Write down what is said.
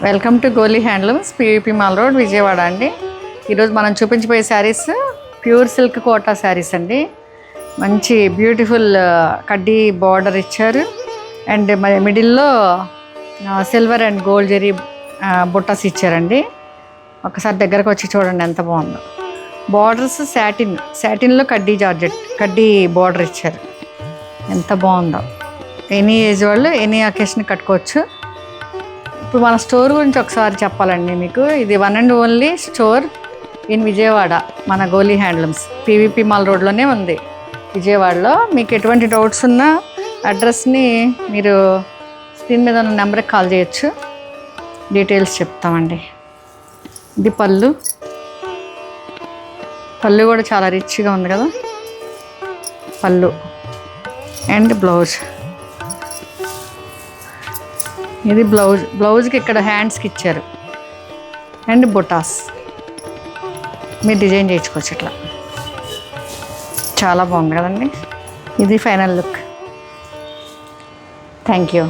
Welcome to Goli handlooms, PVP mall road, Vijayawada అండి. ఈరోజు మనం చూపించబోయే saris pure silk Kota saris అండి. మంచి బ్యూటిఫుల్ కడ్డీ బార్డర్ ఇచ్చారు అండ్ మిడిల్లో సిల్వర్ అండ్ గోల్డ్ జరీ బుట్టాస్ ఇచ్చారండి. ఒకసారి దగ్గరకు వచ్చి చూడండి ఎంత బాగుందో. బార్డర్స్ శాటిన్లో కడ్డీ బార్డర్ ఇచ్చారు. ఎంత బాగుందో. ఎనీ ఏజ్ వాళ్ళు ఎనీ అకేషన్ కట్టుకోవచ్చు. ఇప్పుడు మన స్టోర్ గురించి ఒకసారి చెప్పాలండి మీకు. ఇది one and only store in Vijayawada, మన గోలీ హ్యాండ్లూమ్స్ పీవీపీ మాల్ రోడ్లోనే ఉంది విజయవాడలో. మీకు ఎటువంటి డౌట్స్ ఉన్నా అడ్రస్ని మీరు స్క్రీన్ మీద ఉన్న నెంబర్కి కాల్ చేయొచ్చు, డీటెయిల్స్ చెప్తామండి. ఇది పళ్ళు కూడా చాలా రిచ్గా ఉంది కదా పళ్ళు. అండ్ ఇది బ్లౌజ్కి ఇక్కడ హ్యాండ్స్కి ఇచ్చారు అండ్ బుటాస్ మీరు డిజైన్ చేయించుకోవచ్చు. ఇట్లా చాలా బాగుంది కదండి. ఇది ఫైనల్ లుక్. Thank you.